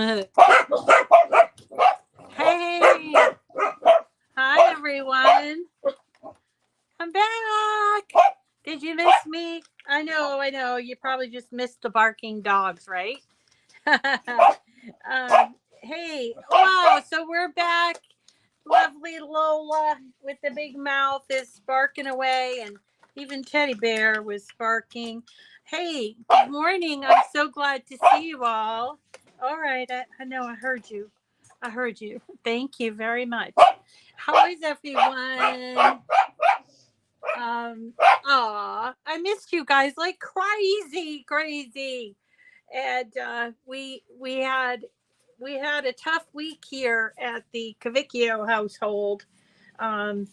Hey, hi everyone. I'm back. Did you miss me? I know. You probably just missed the barking dogs, right? Hey, wow. So we're back. Lovely Lola with the big mouth is barking away, and even Teddy Bear was barking. Hey, good morning. I'm so glad to see you all. All right, I know I heard you. I heard you. Thank you very much. How is everyone? Um, I missed you guys like crazy, crazy. And we had a tough week here at the Cavicchio household. Um,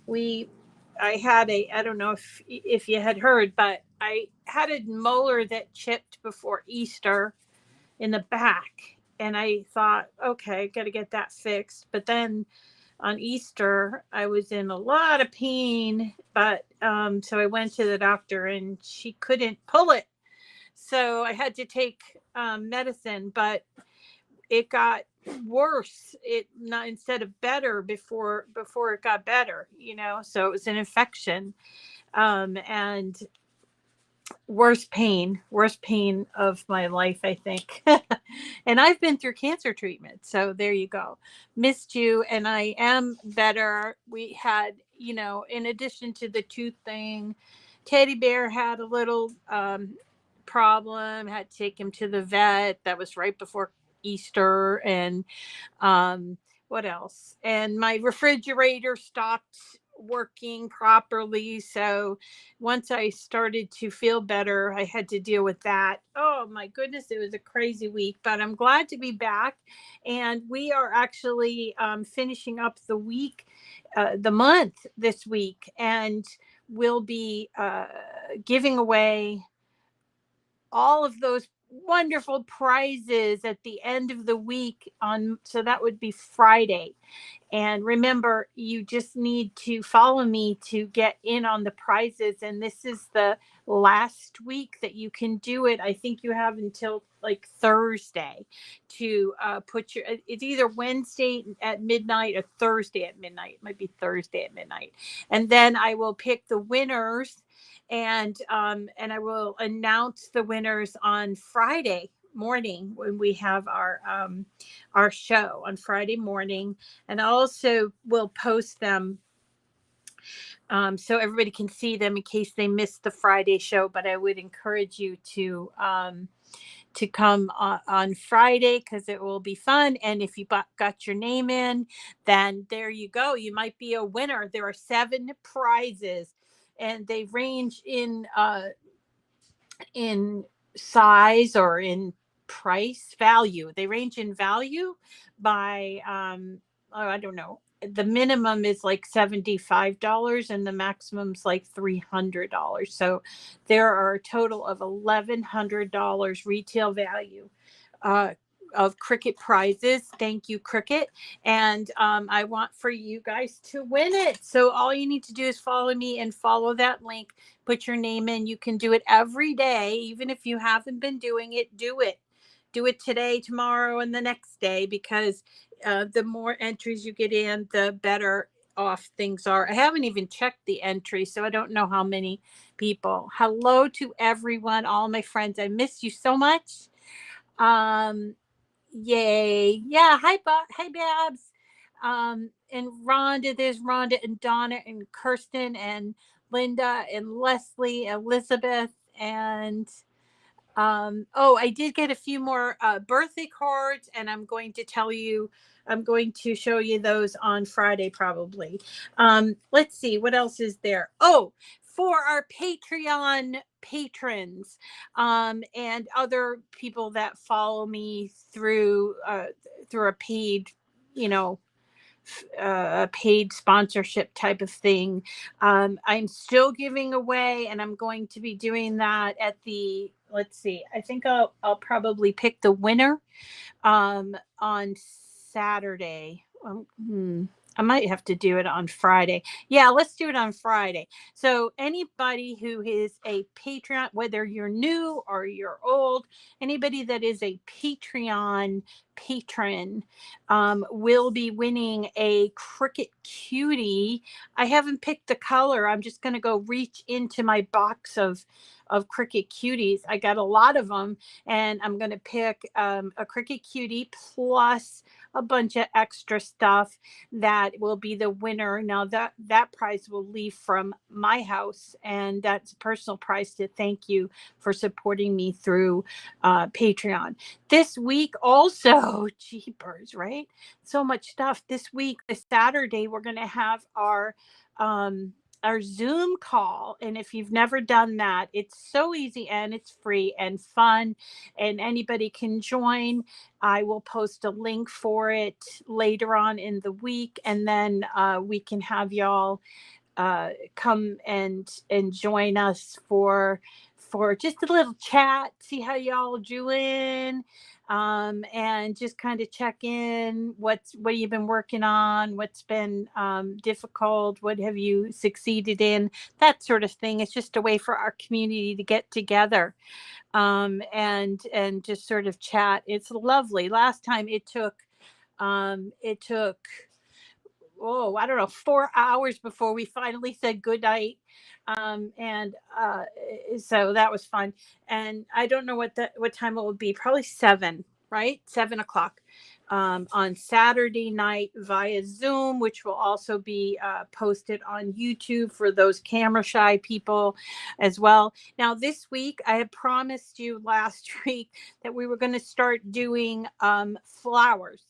we I don't know if you had heard, but I had a molar that chipped before Easter in the back, and I thought, okay, got to get that fixed. But then on Easter, I was in a lot of pain, but so I went to the doctor, and she couldn't pull it, so I had to take medicine, but it got worse. It not instead of better before it got better, so it was an infection, and worst pain of my life, I think. And I've been through cancer treatment, so there you go. Missed you, and I am better. We had, in addition to the tooth thing, Teddy Bear had a little problem. Had to take him to the vet. That was right before Easter. And um what else? And my refrigerator stopped working properly, so once I started to feel better, I had to deal with that. Oh my goodness, it was a crazy week, but I'm glad to be back. And we are actually finishing up the week, the month this week, and we'll be giving away all of those wonderful prizes at the end of the week, on so that would be Friday. And remember, you just need to follow me to get in on the prizes. And this is the last week that you can do it. I think you have until like Thursday to put your, it's either Wednesday at midnight or Thursday at midnight. It might be Thursday at midnight. And then I will pick the winners, and I will announce the winners on Friday morning when we have our show on Friday morning. And I also will post them so everybody can see them in case they missed the Friday show. But I would encourage you to come on Friday, because it will be fun. And if you got your name in, then there you go. You might be a winner. There are 7 prizes, and they range in size or in price value. They range in value by oh, I don't know. The minimum is like $75 and the maximum's like $300. So there are a total of $1,100 retail value uh, of Cricut prizes. Thank you, Cricut. And I want for you guys to win it. So all you need to do is follow me and follow that link. Put your name in. You can do it every day. Even if you haven't been doing it, do it. Do it today, tomorrow, and the next day, because the more entries you get in, the better off things are. I haven't even checked the entry, so I don't know how many people. Hello to everyone, all my friends. I miss you so much. Um, Yay. Yeah. Hi, Babs. And Rhonda, there's Rhonda and Donna and Kirsten and Linda and Leslie, Elizabeth, and oh, I did get a few more birthday cards, and I'm going to show you those on Friday probably. Let's see, what else is there? Oh, for our Patreon patrons, and other people that follow me through a paid, you know, a paid sponsorship type of thing. I'm still giving away, and I'm going to be doing that at the. Let's see. I think I'll probably pick the winner on Saturday. I might have to do it on Friday. Yeah, let's do it on Friday. So anybody who is a Patreon, whether you're new or you're old, anybody that is a Patreon patron will be winning a Cricut Cutie. I haven't picked the color. I'm just going to go reach into my box of Cricut Cuties. I got a lot of them, and I'm going to pick a Cricut Cutie plus a bunch of extra stuff that will be the winner. Now that prize will leave from my house, and that's a personal prize to thank you for supporting me through Patreon. This week also, jeepers, right? So much stuff. This week, this Saturday, we're going to have our Zoom call. And if you've never done that, it's so easy and it's free and fun, and anybody can join. I will post a link for it later on in the week, and then we can have y'all come and join us for just a little chat, see how y'all doing, and just kind of check in. What you've been working on, what's been difficult, what have you succeeded in, that sort of thing. It's just a way for our community to get together and just sort of chat. It's lovely. Last time it took oh, I don't know, 4 hours before we finally said good night. And so that was fun. And I don't know what time it will be. Probably 7, right? 7 o'clock on Saturday night via Zoom, which will also be posted on YouTube for those camera shy people as well. Now, this week, I had promised you last week that we were going to start doing flowers.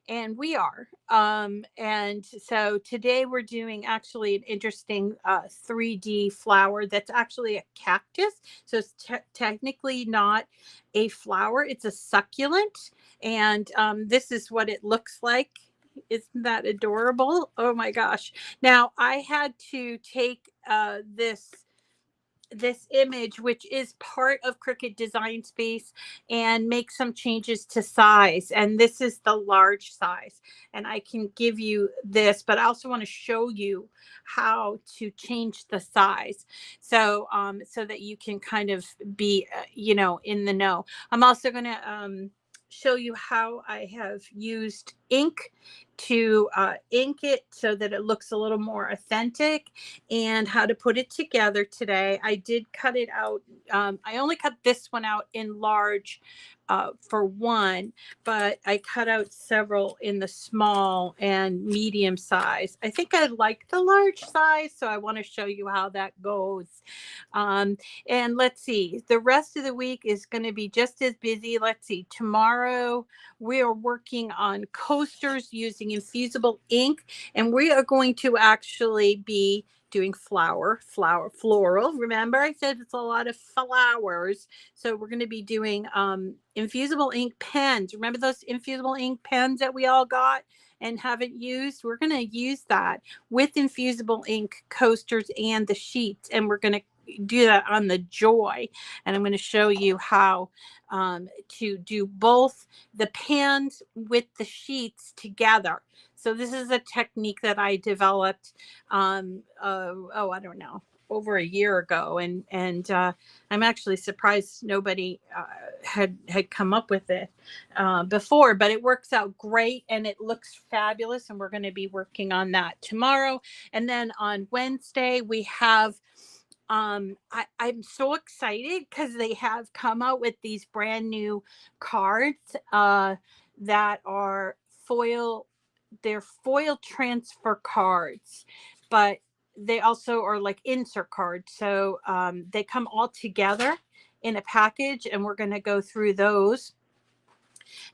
And we are. And so today we're doing actually an interesting 3D flower that's actually a cactus. So it's technically not a flower, it's a succulent. And this is what it looks like. Isn't that adorable? Oh my gosh. Now I had to take this image, which is part of Cricut Design Space, and make some changes to size. And this is the large size. And I can give you this, but I also want to show you how to change the size. So, so that you can kind of be, in the know. I'm also going to show you how I have used ink to ink it so that it looks a little more authentic, and how to put it together today. I did cut it out. I only cut this one out in large for one, but I cut out several in the small and medium size. I think I like the large size, so I want to show you how that goes. And let's see, the rest of the week is going to be just as busy. Let's see, tomorrow we are working on coasters using infusible ink, and we are going to actually be doing floral. Remember, I said it's a lot of flowers. So we're going to be doing infusible ink pens. Remember those infusible ink pens that we all got and haven't used? We're going to use that with infusible ink coasters and the sheets, and we're going to do that on the Joy. And I'm going to show you how to do both the pans with the sheets together. So this is a technique that I developed, I don't know, over a year ago, and I'm actually surprised nobody had come up with it before. But it works out great, and it looks fabulous. And we're going to be working on that tomorrow. And then on Wednesday we have. I'm so excited because they have come out with these brand new cards that are foil. They're foil transfer cards, but they also are like insert cards. So they come all together in a package, and we're going to go through those.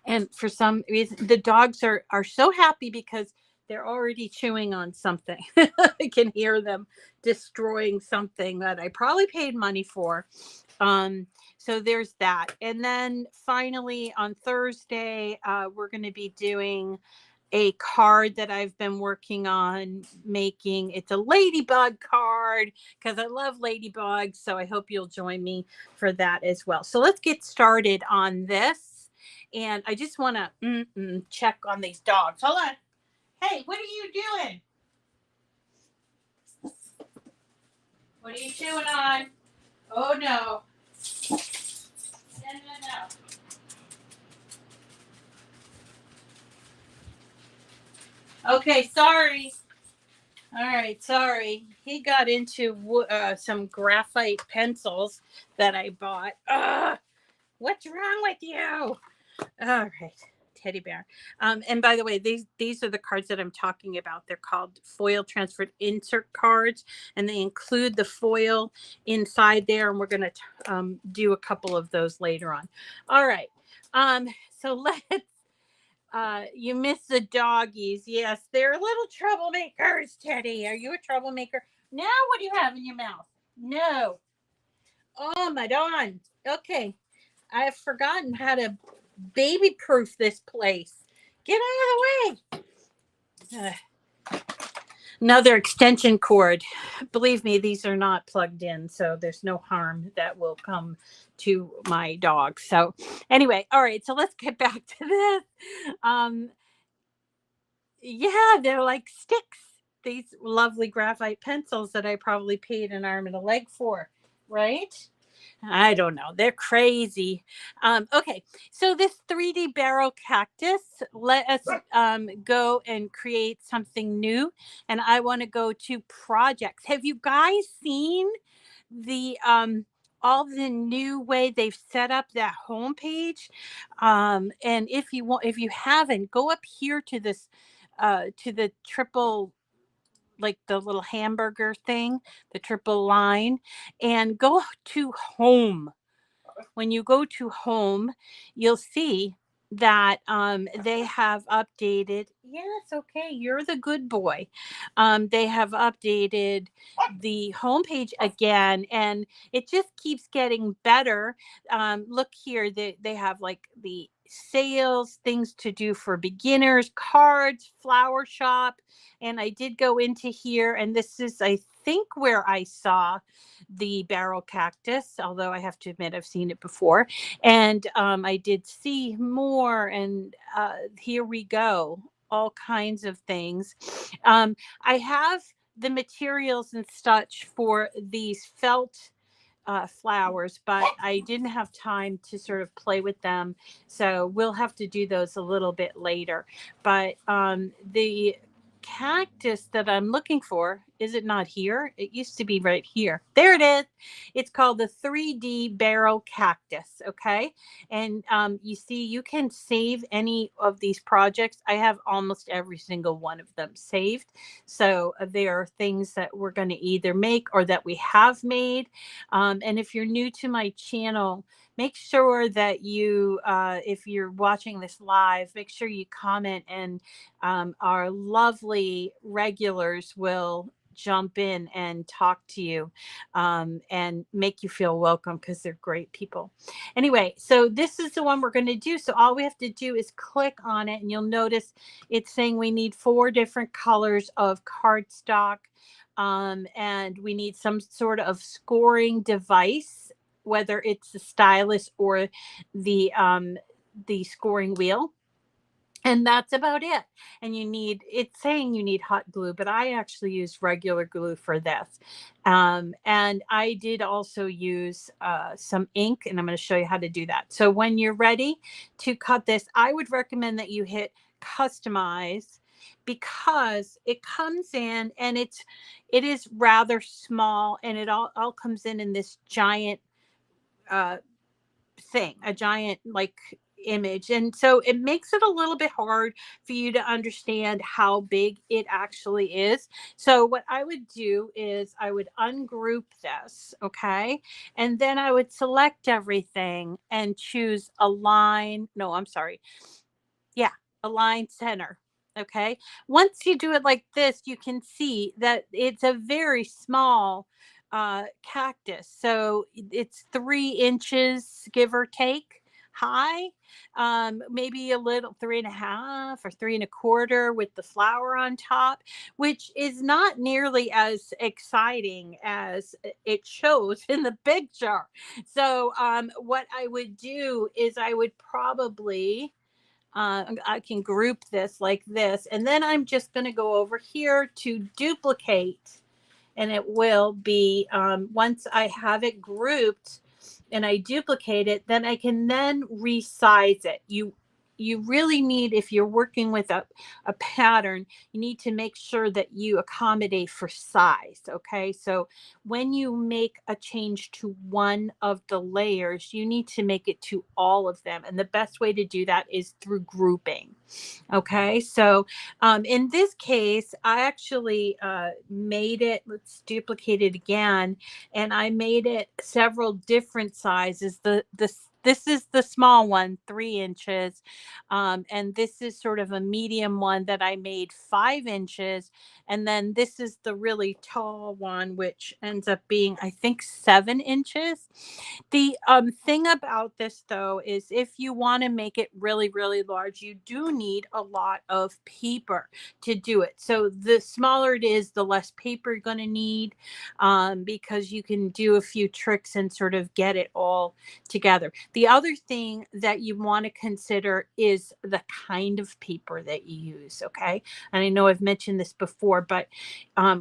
And for some reason, the dogs are so happy because they're already chewing on something. I can hear them destroying something that I probably paid money for. So there's that. And then finally on Thursday, we're going to be doing a card that I've been working on making. It's a ladybug card because I love ladybugs. So I hope you'll join me for that as well. So let's get started on this. And I just want to check on these dogs. Hold on. Hey, what are you doing? What are you chewing on? Oh no. No. Okay, sorry. All right, sorry. He got into some graphite pencils that I bought. What's wrong with you? All right, teddy bear. And by the way, these are the cards that I'm talking about. They're called foil transferred insert cards, and they include the foil inside there. And we're going to do a couple of those later on. All right. So let's. You miss the doggies. Yes, they're little troublemakers, Teddy. Are you a troublemaker? Now, what do you have in your mouth? No. Oh, my darn. Okay. I've forgotten how to baby proof this place. Get out of the way. Another extension cord. Believe me, these are not plugged in, so there's no harm that will come to my dog. So anyway, all right, so let's get back to this. Yeah, they're like sticks. These lovely graphite pencils that I probably paid an arm and a leg for, right? I don't know. They're crazy. Okay, so this 3D barrel cactus, let us go and create something new. And I want to go to projects. Have you guys seen the all the new way they've set up that homepage? And if you haven't, go up here to this to the triple, like the little hamburger thing, the triple line, and go to home. When you go to home, you'll see that they have updated. Yes, okay, you're the good boy. They have updated the homepage again, and it just keeps getting better. Look here, they have like the sales, things to do for beginners, cards, flower shop. And I did go into here, and this is, I think, where I saw the barrel cactus, although I have to admit I've seen it before. And I did see more, and here we go. All kinds of things. I have the materials and such for these felt flowers, but I didn't have time to sort of play with them. So we'll have to do those a little bit later. But the cactus that I'm looking for, is it not here? It used to be right here. There it is. It's called the 3D Barrel Cactus. Okay. And you see, you can save any of these projects. I have almost every single one of them saved. So there are things that we're going to either make or that we have made. And if you're new to my channel, make sure that you, if you're watching this live, make sure you comment, and our lovely regulars will jump in and talk to you and make you feel welcome, because they're great people. Anyway, so this is the one we're going to do. So all we have to do is click on it, and you'll notice it's saying we need 4 different colors of cardstock. And we need some sort of scoring device, whether it's the stylus or the scoring wheel. And that's about it. And it's saying you need hot glue, but I actually use regular glue for this. And I did also use some ink, and I'm going to show you how to do that. So when you're ready to cut this, I would recommend that you hit customize, because it comes in, and it is rather small, and it all comes in this giant thing, a giant like image. And so it makes it a little bit hard for you to understand how big it actually is. So what I would do is I would ungroup this, okay? And then I would select everything and choose align. No, I'm sorry. Yeah, align center. Okay. Once you do it like this, you can see that it's a very small cactus. So it's 3 inches, give or take, high, maybe a little 3.5 or 3.25 with the flower on top, which is not nearly as exciting as it shows in the picture. So what I would do is I would probably I can group this like this, and then I'm just going to go over here to duplicate, and it will be, once I have it grouped and I duplicate it, then I can then resize it. You really need, if you're working with a pattern, you need to make sure that you accommodate for size. Okay, so when you make a change to one of the layers, you need to make it to all of them, and the best way to do that is through grouping. Okay, so in this case, I actually made it, let's duplicate it again, and I made it several different sizes. This is the small one, 3 inches, and this is sort of a medium one that I made 5 inches, and then this is the really tall one, which ends up being, I think, 7 inches. The thing about this, though, is if you want to make it really, really large, you do need a lot of paper to do it. So the smaller it is, the less paper you're going to need, because you can do a few tricks and sort of get it all together. The other thing that you want to consider is the kind of paper that you use. Okay. And I know I've mentioned this before, but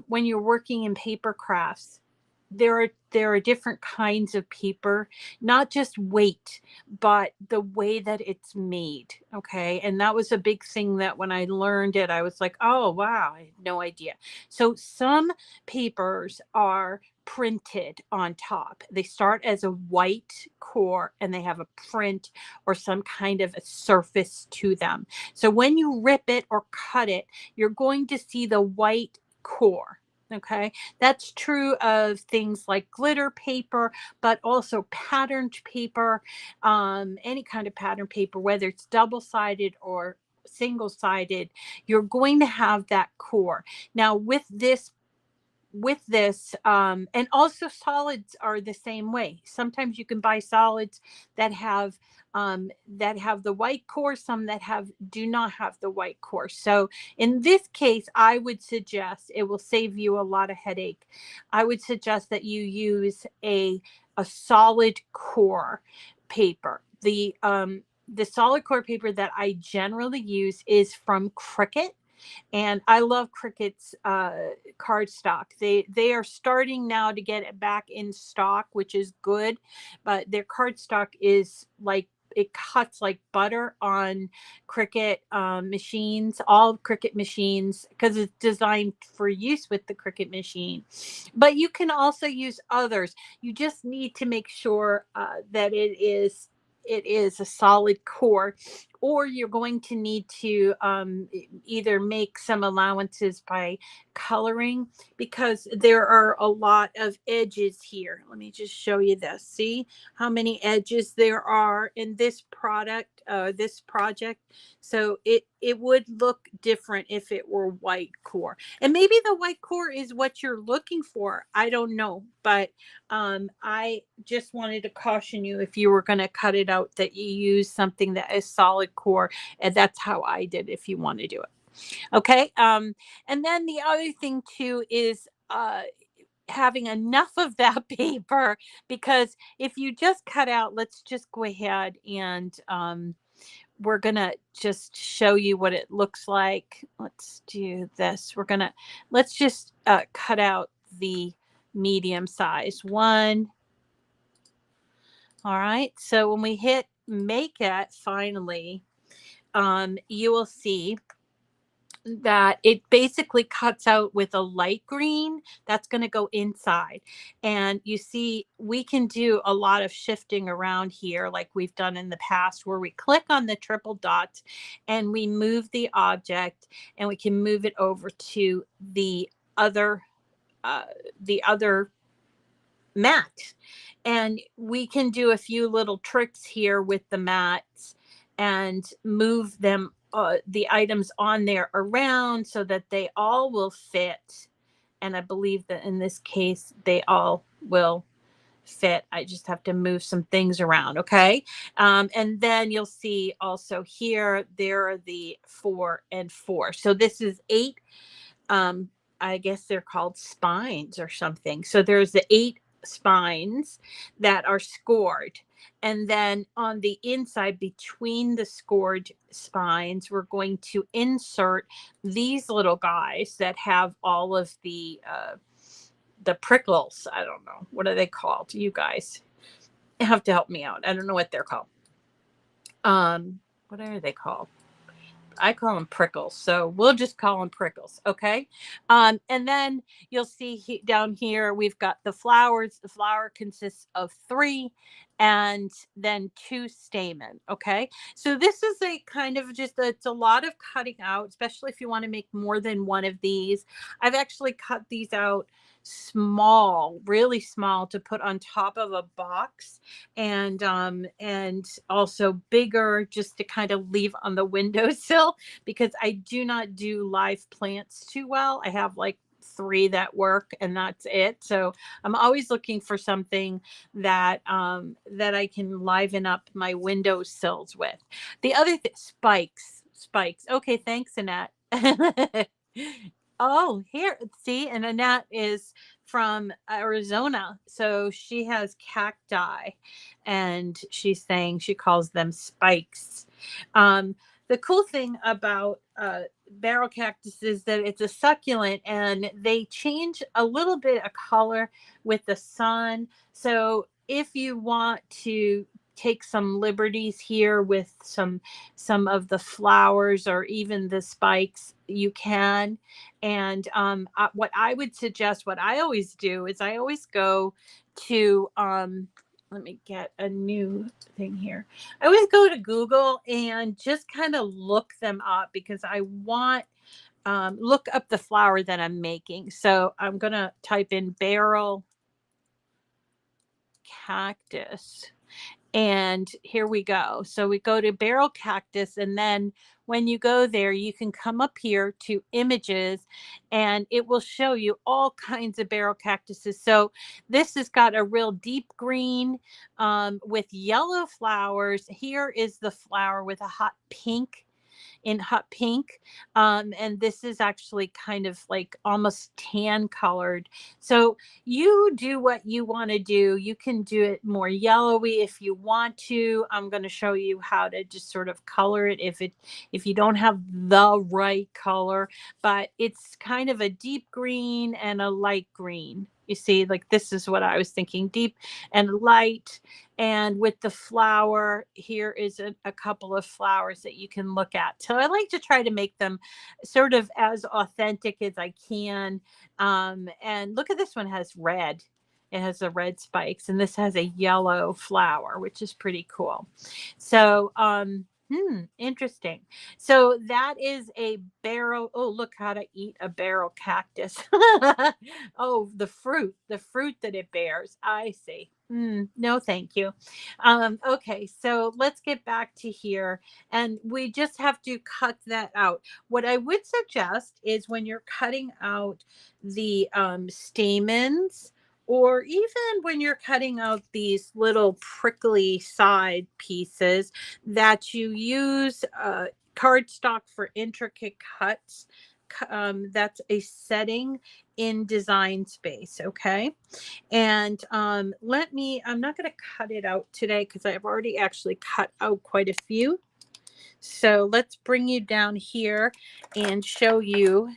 when you're working in paper crafts, there are different kinds of paper, not just weight, but the way that it's made. Okay, and that was a big thing that when I learned it, I was like, oh wow, I had no idea. So some papers are printed on top. They start as a white core and they have a print or some kind of a surface to them. So when you rip it or cut it, you're going to see the white core. Okay, that's true of things like glitter paper, but also patterned paper, any kind of pattern paper, whether it's double-sided or single-sided, you're going to have that core. Now, with this, and also solids are the same way. Sometimes you can buy solids that have the white core, some that do not have the white core. So in this case, I would suggest, it will save you a lot of headache, I would suggest that you use a solid core paper. The solid core paper that I generally use is from Cricut, and I love Cricut's cardstock. They are starting now to get it back in stock, which is good, but their cardstock is like, it cuts like butter on Cricut machines, all Cricut machines, because it's designed for use with the Cricut machine. But you can also use others. You just need to make sure that it is a solid core, or you're going to need to either make some allowances by coloring, because there are a lot of edges here. Let me just show you this. See how many edges there are in this project. So it would look different if it were white core, and maybe the white core is what you're looking for. I don't know, but I just wanted to caution you, if you were going to cut it out, that you use something that is solid core, and that's how I did, if you want to do it. Okay. And then the other thing too is having enough of that paper, because if you just cut out, let's just go ahead and we're gonna just show you what it looks like. Let's do this. Let's just cut out the medium size one. All right, so when we hit make it finally, you will see that it basically cuts out with a light green that's going to go inside. And you see, we can do a lot of shifting around here like we've done in the past, where we click on the triple dot and we move the object, and we can move it over to the other uh, the other mat. And we can do a few little tricks here with the mats and move them, the items on there around, so that they all will fit. And I believe that in this case, they all will fit. I just have to move some things around. Okay. And then you'll see also here, there are the 4 and 4. So this is 8. I guess they're called spines or something. So there's the 8 spines that are scored. And then on the inside between the scored spines, we're going to insert these little guys that have all of the prickles. I don't know. What are they called? You guys have to help me out. I don't know what they're called. What are they called? I call them prickles, so we'll just call them prickles, okay? And then you'll see down here we've got the flowers. The flower consists of 3 and then 2 stamen, okay? So this is a kind of it's a lot of cutting out, especially if you want to make more than one of these. I've actually cut these out small, really small, to put on top of a box, and also bigger just to kind of leave on the windowsill, because I do not do live plants too well. I have like 3 that work and that's it. So I'm always looking for something that that I can liven up my windowsills with. The other spikes. Okay, thanks, Annette. Oh, here, see, and Annette is from Arizona. So she has cacti and she's saying she calls them spikes. The cool thing about barrel cactus is that it's a succulent and they change a little bit of color with the sun. So if you want to take some liberties here with some of the flowers or even the spikes, you can. And what I would suggest, what I always do is I always go to let me get a new thing here. I always go to Google and just kind of look them up, because I want look up the flower that I'm making. So I'm gonna type in barrel cactus. And here we go. So we go to Barrel Cactus, and then when you go there, you can come up here to images and it will show you all kinds of barrel cactuses. So this has got a real deep green with yellow flowers. Here is the flower with a hot pink, and this is actually kind of like almost tan colored. So you do what you want to do. You can do it more yellowy if you want to. I'm going to show you how to just sort of color it if you don't have the right color, but it's kind of a deep green and a light green. You see, like, this is what I was thinking, deep and light. And with the flower, here is a couple of flowers that you can look at. So I like to try to make them sort of as authentic as I can. And look at this one, has red. It has the red spikes, and this has a yellow flower, which is pretty cool. So, interesting. So that is a barrel. Oh, look how to eat a barrel cactus. Oh, the fruit that it bears. I see. No, thank you. Okay, so let's get back to here, and we just have to cut that out. What I would suggest is when you're cutting out the stamens, or even when you're cutting out these little prickly side pieces, that you use cardstock for intricate cuts. That's a setting in Design Space, okay? And I'm not going to cut it out today because I've already actually cut out quite a few. So let's bring you down here and show you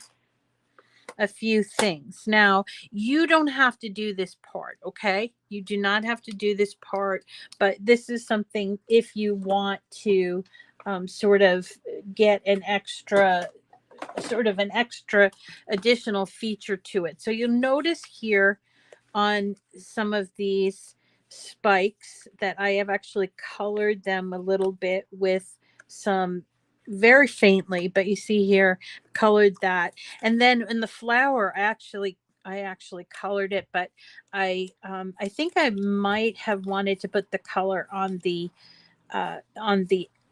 a few things. Now, you don't have to do this part, okay? You do not have to do this part, but this is something if you want to sort of get an extra additional feature to it. So you'll notice here on some of these spikes that I have actually colored them a little bit with some, very faintly, but you see here, colored that. And then in the flower, I actually colored it, but I think I might have wanted to put the color on the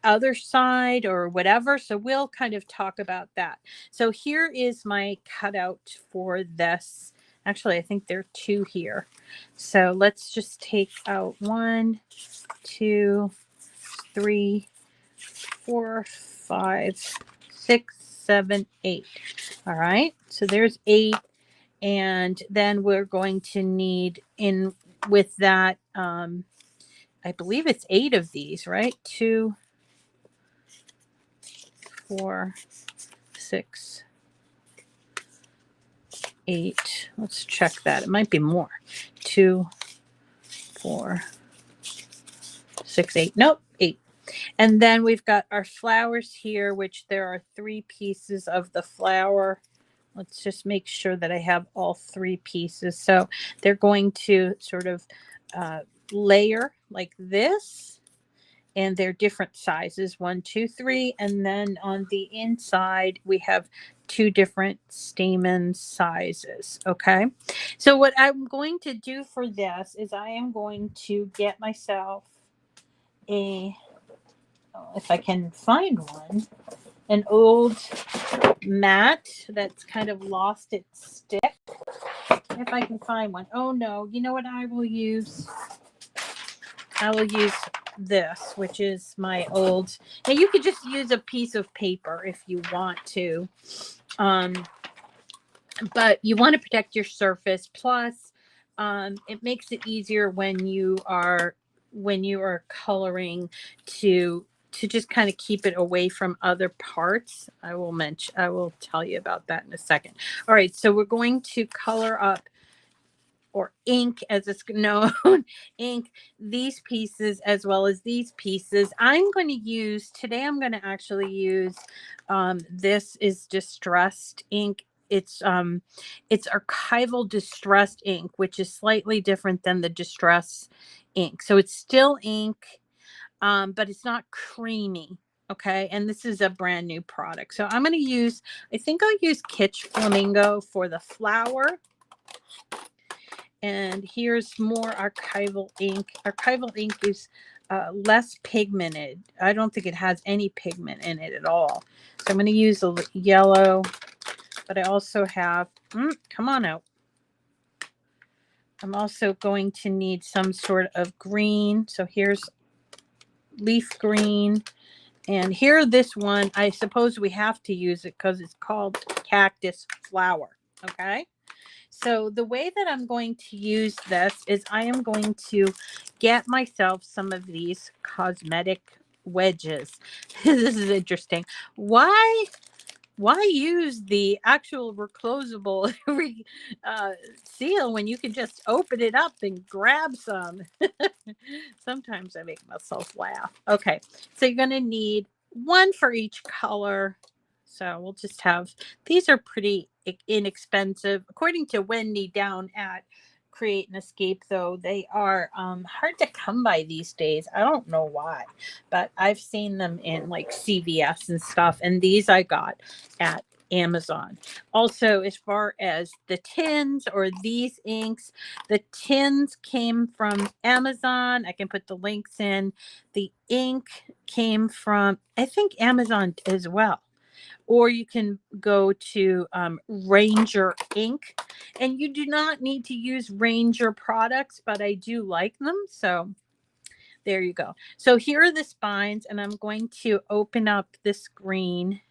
other side or whatever. So we'll kind of talk about that. So here is my cutout for this. Actually, I think there are 2 here. So let's just take out 1, 2, 3, 4, 5, 6, 7, 8. All right. So there's 8. And then we're going to need in with that I believe it's 8 of these, right? 2, 4, 6, 8. Let's check that. It might be more. 2, 4, 6, 8. Nope, 8. And then we've got our flowers here, which there are 3 pieces of the flower. Let's just make sure that I have all 3 pieces. So they're going to sort of layer like this, and they're different sizes, 1, 2, 3. And then on the inside, we have 2 different stamen sizes. Okay. So what I'm going to do for this is I am going to get myself a, if I can find one, an old mat that's kind of lost its stick. If I can find one. Oh no, you know what I will use? I will use this, which is my old, now you could just use a piece of paper if you want to. But you want to protect your surface. Plus, it makes it easier when you are coloring to just kind of keep it away from other parts. I will tell you about that in a second. All right, so we're going to color up, or ink as it's known, ink these pieces as well as these pieces. I'm going to use, today I'm going to actually use, this is distressed ink. It's archival distressed ink, which is slightly different than the distress ink. So it's still ink, but it's not creamy. Okay. And this is a brand new product. So I'm going to use, I think I'll use Kitsch Flamingo for the flower. And here's more archival ink. Archival ink is less pigmented. I don't think it has any pigment in it at all. So I'm going to use a yellow, but I also have, come on out. I'm also going to need some sort of green. So here's leaf green. And here, this one, I suppose we have to use it because it's called cactus flower. Okay. So the way that I'm going to use this is I am going to get myself some of these cosmetic wedges. This is interesting. Why use the actual reclosable seal when you can just open it up and grab some? Sometimes I make myself laugh. Okay, so you're going to need one for each color. So we'll just have, these are pretty inexpensive. According to Wendy down at Create and Escape, though, they are hard to come by these days. I don't know why, but I've seen them in like CVS and stuff. And these I got at Amazon. Also, as far as the tins or these inks, the tins came from Amazon. I can put the links in. The ink came from, I think, Amazon as well. Or you can go to Ranger Ink, and you do not need to use Ranger products, but I do like them. So there you go. So here are the spines, and I'm going to open up this green.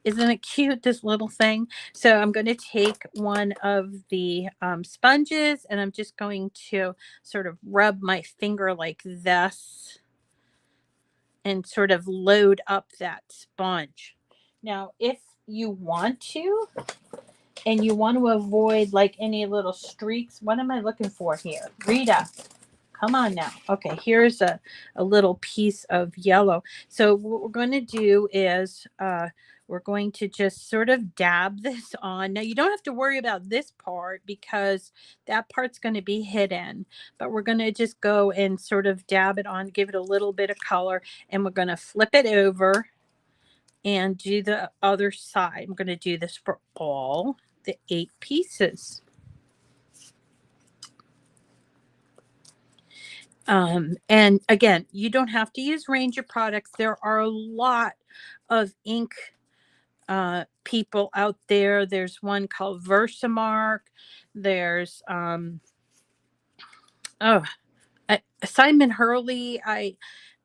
Isn't it cute, this little thing? So I'm going to take one of the sponges, and I'm just going to sort of rub my finger like this and sort of load up that sponge. Now, if you want to, and you want to avoid like any little streaks, what am I looking for here? Rita, come on now. Okay, here's a little piece of yellow. So what we're going to do is we're going to just sort of dab this on. Now, you don't have to worry about this part because that part's going to be hidden, but we're going to just go and sort of dab it on, give it a little bit of color, and we're going to flip it over and do the other side. I'm going to do this for all the 8 pieces. And again, you don't have to use Ranger products. There are a lot of ink people out there. There's one called Versamark. There's Simon Hurley.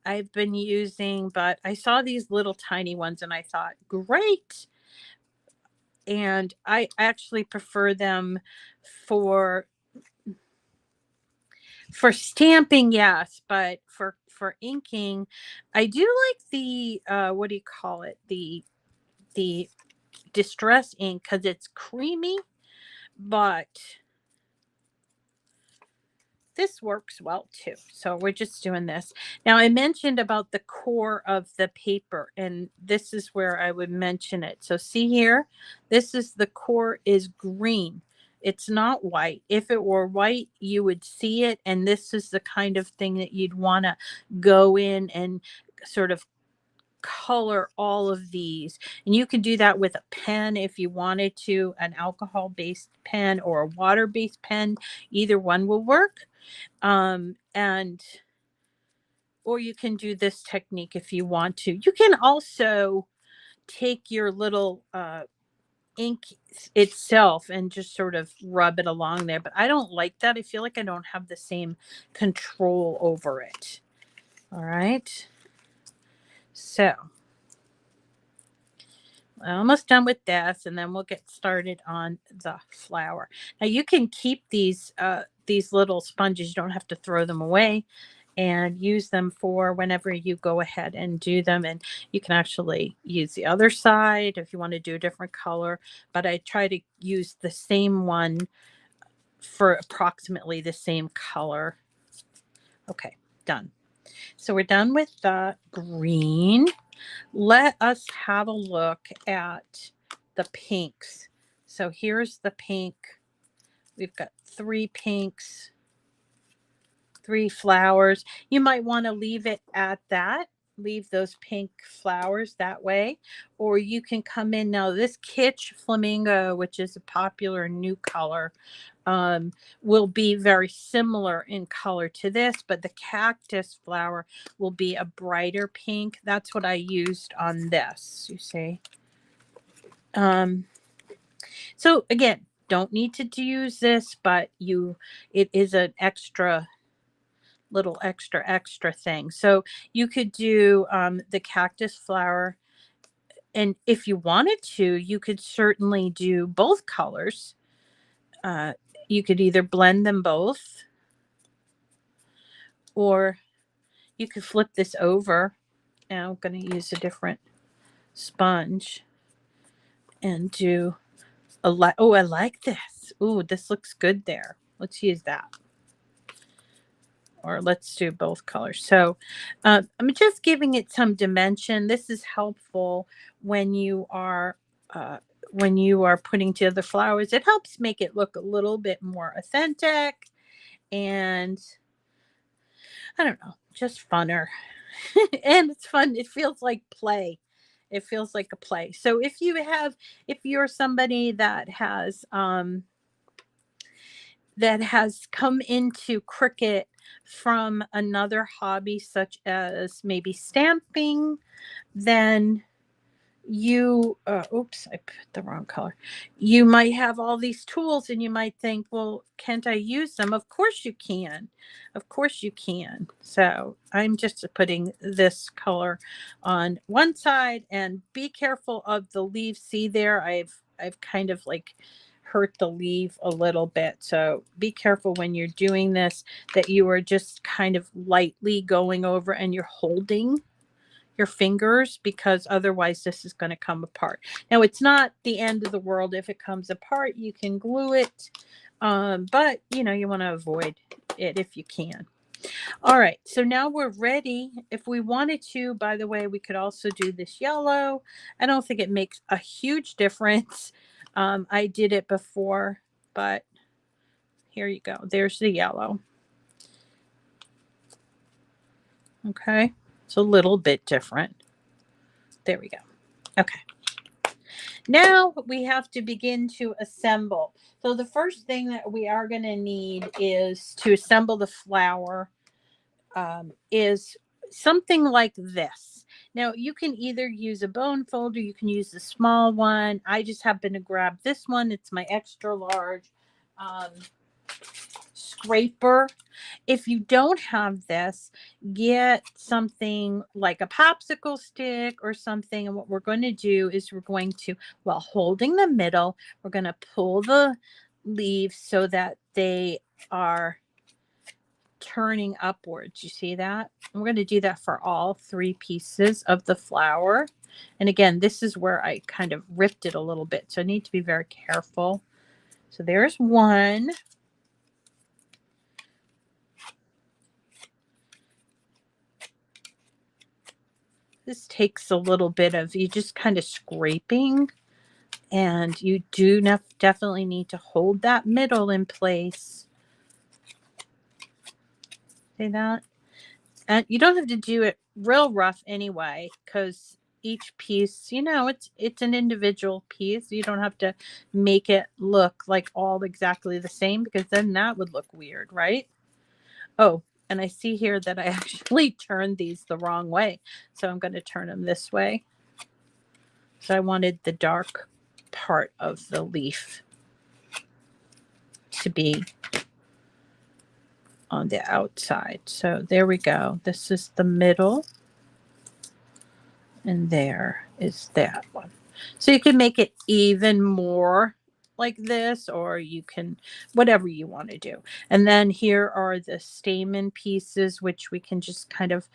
I've been using, but I saw these little tiny ones and I thought, great. And I actually prefer them for For stamping, yes, but for inking, I do like the what do you call it? The distress ink because it's creamy, but this works well too. So we're just doing this. Now I mentioned about the core of the paper, and this is where I would mention it. So see here, this is the core is green. It's not white. If it were white, you would see it. And this is the kind of thing that you'd want to go in and sort of color all of these. And you can do that with a pen if you wanted to, an alcohol based pen or a water based pen. Either one will work. And or you can do this technique if you want to. You can also take your little ink itself and just sort of rub it along there, but I don't like that. I feel like I don't have the same control over it. All right, so almost done with this, and then we'll get started on the flower. Now you can keep these little sponges. You don't have to throw them away, and use them for whenever you go ahead and do them. And you can actually use the other side if you want to do a different color, but I try to use the same one for approximately the same color. Okay, done. So we're done with the green. Let us have a look at the pinks. So here's the pink. We've got 3 pinks, 3 flowers. You might want to leave it at that. Leave those pink flowers that way. Or you can come in now. This Kitsch Flamingo, which is a popular new color, will be very similar in color to this, but the cactus flower will be a brighter pink. That's what I used on this, you see. So again, don't need to use this, but it is an extra little extra thing. So you could do the cactus flower, and if you wanted to, you could certainly do both colors. You could either blend them both, or you could flip this over. Now I'm going to use a different sponge and do oh, I like this. Oh, this looks good there. Let's use that. Or let's do both colors. So I'm just giving it some dimension. This is helpful when you are putting together flowers. It helps make it look a little bit more authentic, and I don't know, just funner. And it's fun. It feels like play. It feels like a play. So if you're somebody that has come into Cricut from another hobby, such as maybe stamping, then you oops, I put the wrong color. You might have all these tools and you might think, well, can't I use them? Of course you can. Of course you can. So I'm just putting this color on one side, and be careful of the leaves. See there, I've kind of like hurt the leaf a little bit. So be careful when you're doing this, that you are just kind of lightly going over and you're holding your fingers, because otherwise this is going to come apart. Now it's not the end of the world if it comes apart. You can glue it, but you want to avoid it if you can. All right, so now we're ready. If we wanted to, by the way, we could also do this yellow. I don't think it makes a huge difference. I did it before, but here you go. There's the yellow. Okay, it's a little bit different. There we go. Okay. Now we have to begin to assemble. So the first thing that we are going to need is to assemble the flower is something like this. Now you can either use a bone folder, you can use the small one. I just happen to grab this one. It's my extra large scraper. If you don't have this, get something like a popsicle stick or something. And what we're going to do is we're going to, while holding the middle, we're going to pull the leaves so that they are turning upwards. You see that? I'm going to do that for all 3 pieces of the flower. And again, this is where I kind of ripped it a little bit, so I need to be very careful. So there's one. This takes a little bit of you just kind of scraping, and you do definitely need to hold that middle in place. See that? And you don't have to do it real rough anyway, because each piece, you know, it's an individual piece. You don't have to make it look like all exactly the same, because then that would look weird, right? Oh, and I see here that I actually turned these the wrong way. So I'm going to turn them this way. So I wanted the dark part of the leaf to be on the outside. So there we go. This is the middle. And there is that one. So you can make it even more like this, or you can, whatever you want to do. And then here are the stamen pieces, which we can just kind of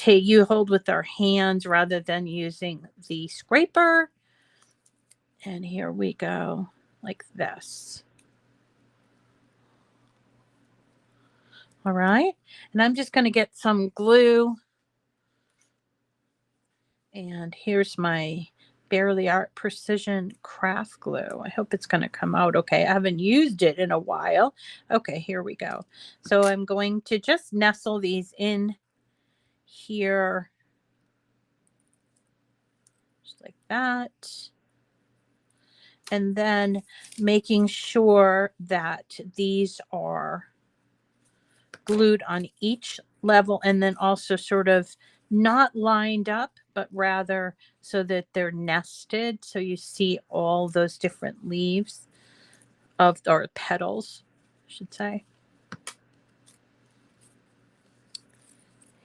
you hold with our hands rather than using the scraper. And here we go, like this. All right. And I'm just going to get some glue. And here's my Barrel Art Precision Craft Glue. I hope it's going to come out okay. I haven't used it in a while. Okay, here we go. So I'm going to just nestle these in here. Just like that. And then making sure that these are glued on each level, and then also sort of not lined up, but rather so that they're nested. So you see all those different leaves or petals, I should say.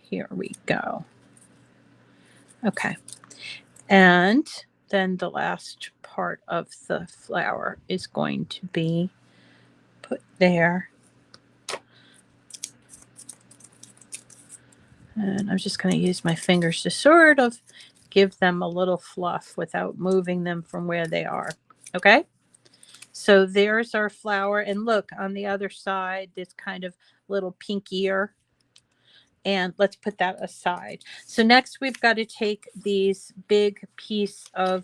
Here we go. Okay. And then the last part of the flower is going to be put there. And I'm just going to use my fingers to sort of give them a little fluff without moving them from where they are. Okay. So there's our flower. And look, on the other side, this kind of little pinkier. And let's put that aside. So next we've got to take these big piece of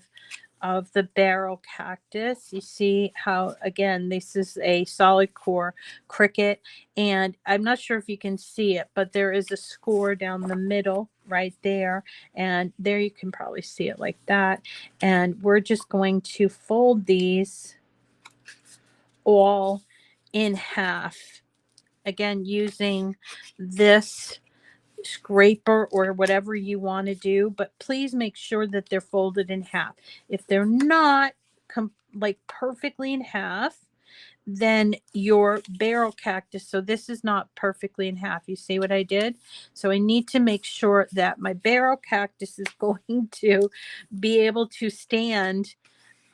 the Barrel Cactus. You see how, again, this is a solid core Cricut, and I'm not sure if you can see it, but there is a score down the middle right there, and there you can probably see it like that. And we're just going to fold these all in half, again using this scraper or whatever you want to do, but please make sure that they're folded in half. If they're not like perfectly in half, then your Barrel Cactus, so this is not perfectly in half. You see what I did? So I need to make sure that my Barrel Cactus is going to be able to stand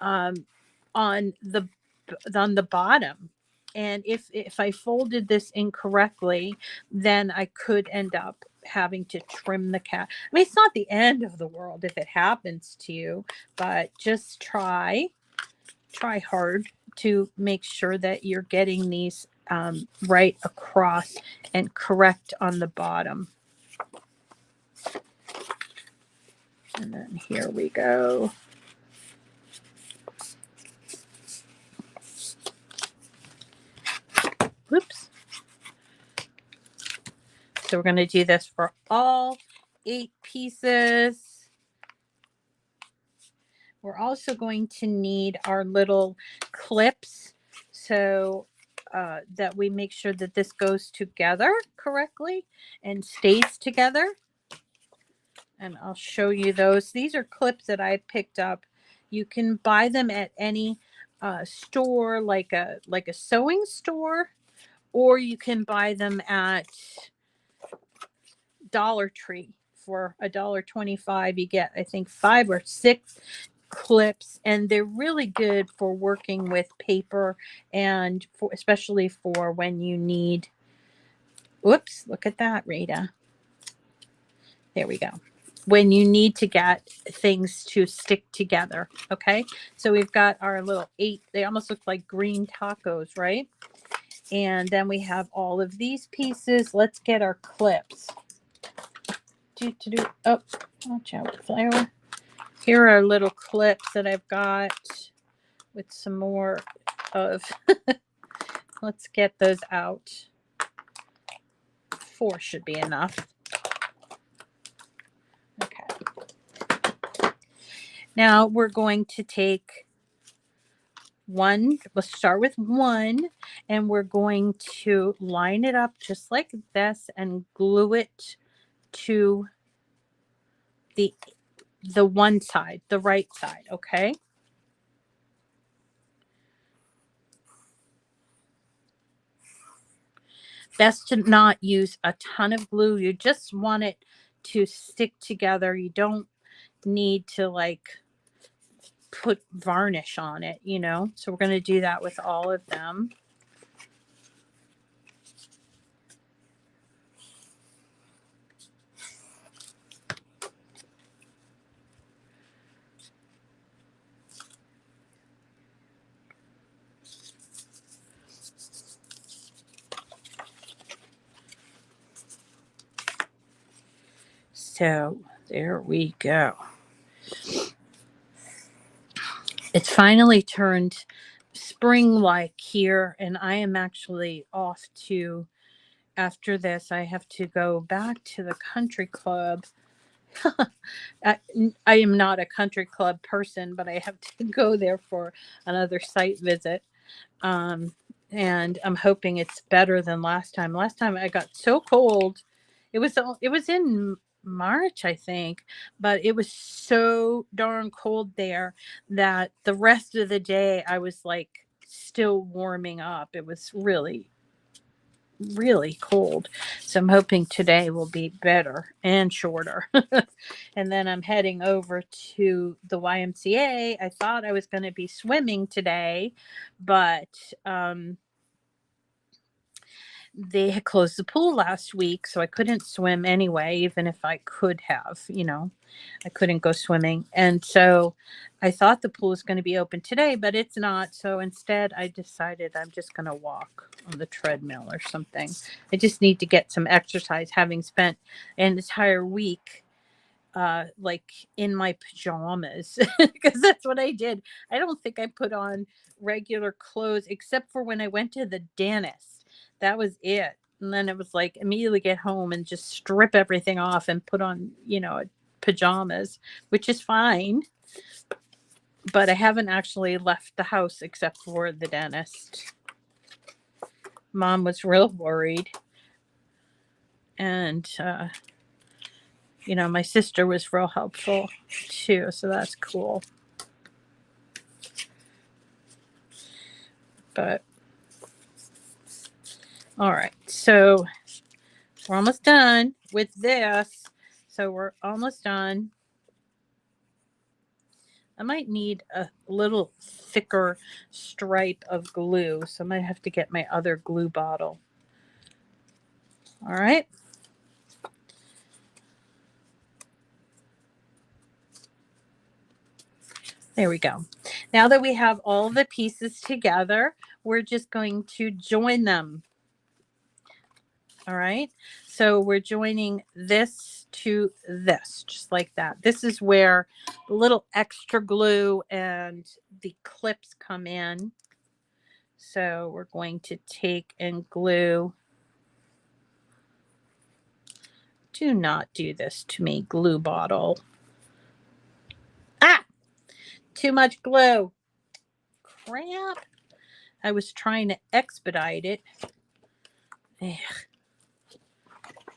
on the bottom. And if I folded this incorrectly, then I could end up having to trim the cat. I mean, it's not the end of the world if it happens to you, but just try hard to make sure that you're getting these right across and correct on the bottom. And then here we go. Whoops. So we're going to do this for all 8 pieces. We're also going to need our little clips, so that we make sure that this goes together correctly and stays together. And I'll show you those. These are clips that I picked up. You can buy them at any store, like a sewing store, or you can buy them at Dollar Tree for $1.25. You get, I think, 5 or 6 clips, and they're really good for working with paper, and especially for when you need Whoops, look at that, Rita. There we go. When you need to get things to stick together. Okay. So we've got our little 8, they almost look like green tacos, right? And then we have all of these pieces. Let's get our clips. Oh, watch out, flower. Here are our little clips that I've got with some more of. Let's get those out. 4 should be enough. Okay. Now we're going to take one. Let's start with 1, and we're going to line it up just like this and glue it to the one side, the right side, okay? Best to not use a ton of glue. You just want it to stick together. You don't need to like put varnish on it, you know? So we're going to do that with all of them. So there we go. It's finally turned spring-like here, and I am actually off to, after this, I have to go back to the country club. I am not a country club person, but I have to go there for another site visit. And I'm hoping it's better than last time. Last time I got so cold. It was in March, I think, but it was so darn cold there that the rest of the day I was like still warming up. It was really, really cold. So I'm hoping today will be better and shorter. And then I'm heading over to the YMCA. I thought I was going to be swimming today, but they had closed the pool last week, so I couldn't swim anyway, even if I could have, you know, I couldn't go swimming. And so I thought the pool was going to be open today, but it's not. So instead, I decided I'm just going to walk on the treadmill or something. I just need to get some exercise, having spent an entire week like in my pajamas, because that's what I did. I don't think I put on regular clothes except for when I went to the dentist. That was it. And then it was like immediately get home and just strip everything off and put on, you know, pajamas, which is fine. But I haven't actually left the house except for the dentist. Mom was real worried. And you know, my sister was real helpful too, so that's cool. But all right, so we're almost done with this. So we're almost done. I might need a little thicker stripe of glue, so I might have to get my other glue bottle. All right. There we go. Now that we have all the pieces together, we're just going to join them. All right. So we're joining this to this, just like that. This is where the little extra glue and the clips come in. So we're going to take and glue. Do not do this to me, glue bottle. Ah, too much glue. Crap. I was trying to expedite it. Ugh.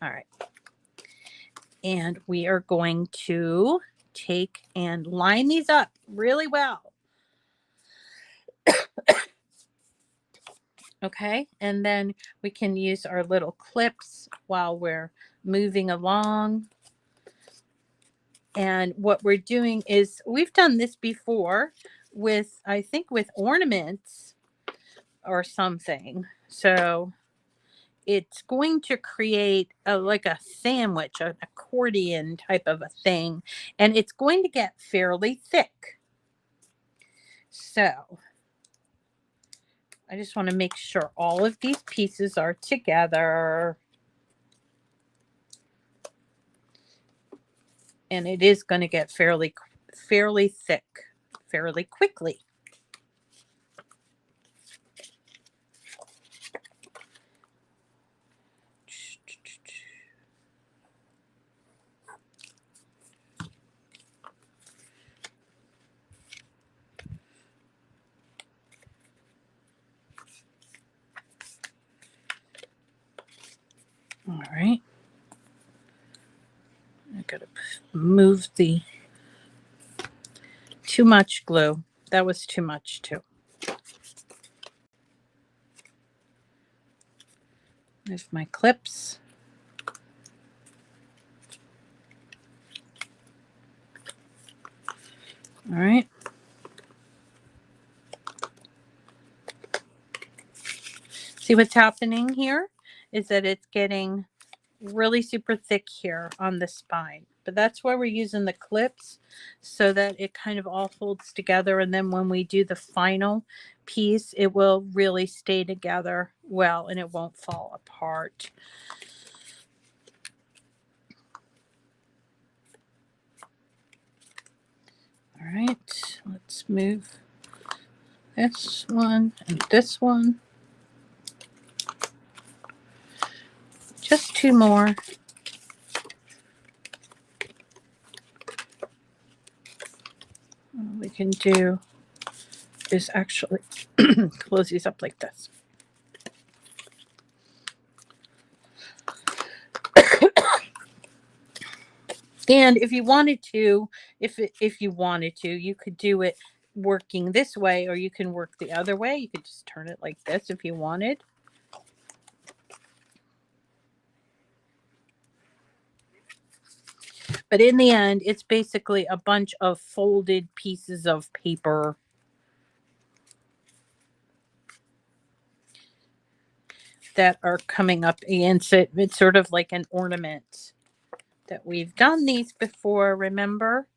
All right. And we are going to take and line these up really well. Okay. And then we can use our little clips while we're moving along. And what we're doing is we've done this before with, I think, with ornaments or something. So it's going to create like a sandwich, an accordion type of a thing, and it's going to get fairly thick. So I just want to make sure all of these pieces are together. And it is going to get fairly thick fairly quickly. All right. I gotta move the too much glue. That was too much too. There's my clips. All right. See what's happening here is that it's getting really super thick here on the spine, but that's why we're using the clips, so that it kind of all holds together, and then when we do the final piece it will really stay together well and it won't fall apart. All right, let's move this one and this one. Just two more. What we can do is actually close these up like this. And if you wanted to, if you wanted to, you could do it working this way, or you can work the other way. You could just turn it like this if you wanted. But in the end, it's basically a bunch of folded pieces of paper that are coming up against it. It's sort of like an ornament that we've done these before, remember?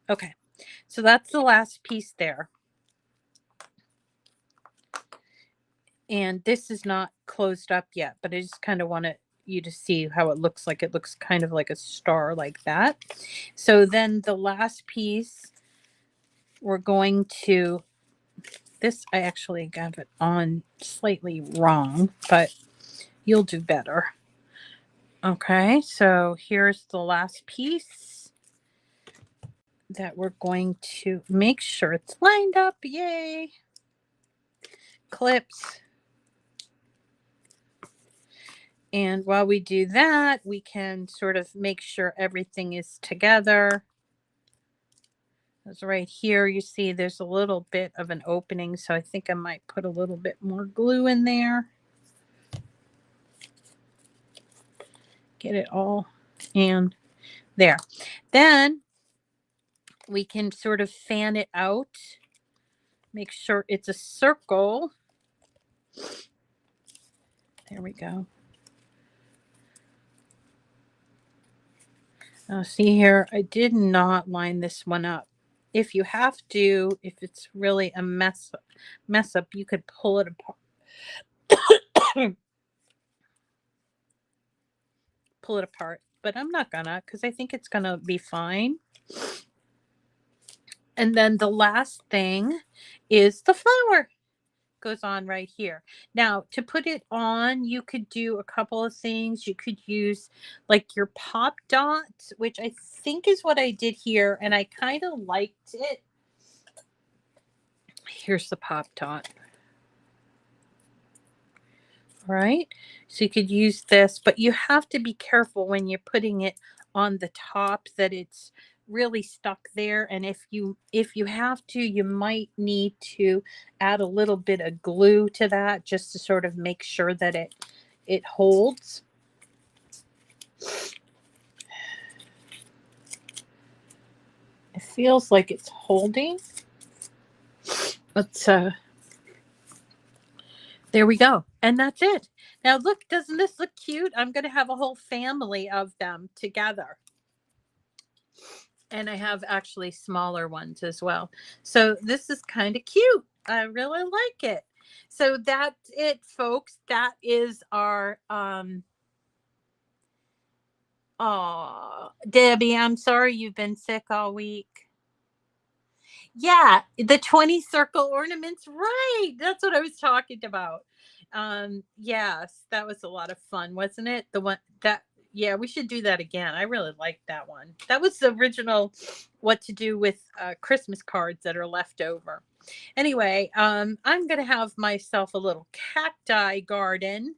Okay, so that's the last piece there. And this is not closed up yet, but I just kind of wanted you to see how it looks like. It looks kind of like a star like that. So then the last piece, we're going to, this I actually got it on slightly wrong, but you'll do better. Okay, so here's the last piece that we're going to make sure it's lined up. Yay! Clips. And while we do that, we can sort of make sure everything is together. Because right here, you see there's a little bit of an opening, so I think I might put a little bit more glue in there. Get it all in there. Then we can sort of fan it out. Make sure it's a circle. There we go. Now see here, I did not line this one up. If you have to, if it's really a mess up, you could pull it apart. Pull it apart, but I'm not gonna, because I think it's gonna be fine. And then the last thing is the flower. Goes on right here. Now to put it on, you could do a couple of things. You could use like your pop dots, which I think is what I did here, and I kind of liked it. Here's the pop dot. All right, so you could use this, but you have to be careful when you're putting it on the top that it's really stuck there, and if you have to, you might need to add a little bit of glue to that just to sort of make sure that it holds. It feels like it's holding. Let's there we go. And that's it. Now look, doesn't this look cute? I'm going to have a whole family of them together. And I have actually smaller ones as well. So this is kind of cute. I really like it. So that's it, folks. That is our oh, Debbie, I'm sorry you've been sick all week. Yeah, the 20 circle ornaments, right? That's what I was talking about. Yes, that was a lot of fun, wasn't it? The one that yeah, we should do that again. I really liked that one. That was the original what to do with Christmas cards that are left over. Anyway, I'm gonna have myself a little cacti garden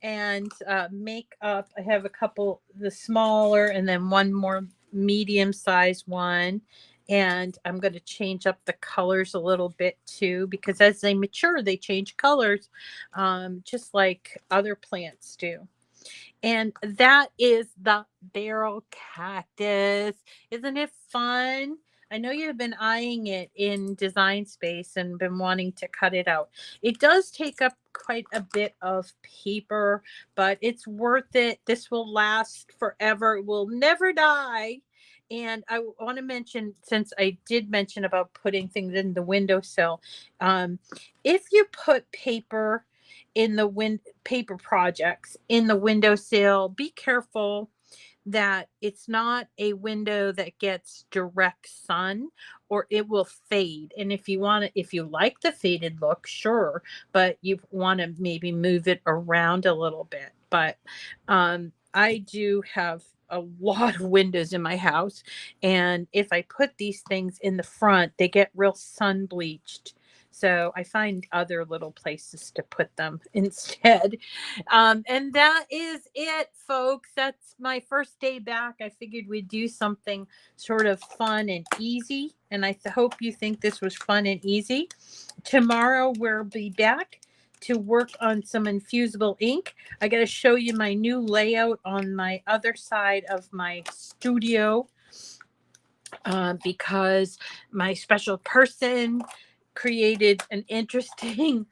and make up. I have a couple, the smaller, and then one more medium sized one. And I'm going to change up the colors a little bit too, because as they mature, they change colors, just like other plants do. And that is the barrel cactus. Isn't it fun? I know you've been eyeing it in Design Space and been wanting to cut it out. It does take up quite a bit of paper, but it's worth it. This will last forever. It will never die. And I want to mention, since I did mention about putting things in the windowsill, if you put paper in the paper projects in the windowsill, be careful that it's not a window that gets direct sun, or it will fade. And if you want to, if you like the faded look, sure, but you want to maybe move it around a little bit. But I do have a lot of windows in my house, and if I put these things in the front, they get real sun bleached. So I find other little places to put them instead. And that is it, folks. That's my first day back. I figured we'd do something sort of fun and easy. And I hope you think this was fun and easy. Tomorrow we'll be back to work on some infusible ink. I got to show you my new layout on my other side of my studio, because my special person created an interesting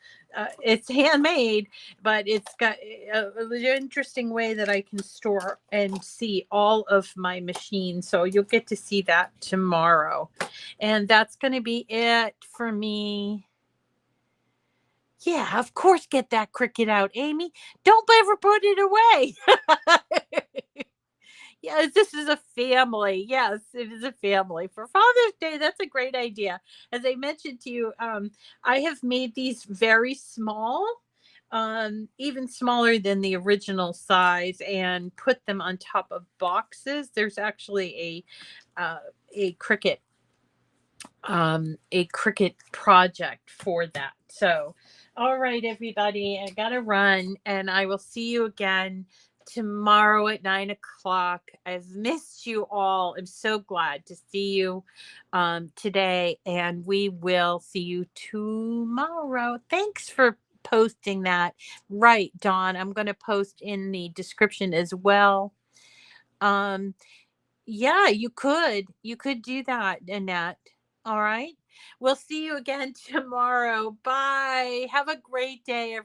it's handmade, but it's got an interesting way that I can store and see all of my machines. So you'll get to see that tomorrow. And that's going to be it for me. Yeah, of course, get that Cricut out, Amy. Don't ever put it away. Yes, this is a family. Yes, it is a family. For Father's Day, that's a great idea. As I mentioned to you, I have made these very small, even smaller than the original size, and put them on top of boxes. There's actually a Cricut project for that. So, all right, everybody, I gotta run, and I will see you again tomorrow at 9 o'clock. I've missed you all. I'm so glad to see you today, and we will see you tomorrow. Thanks for posting that. Right, Dawn. I'm going to post in the description as well. Yeah, you could do that, Annette. All right. We'll see you again tomorrow. Bye. Have a great day, everyone.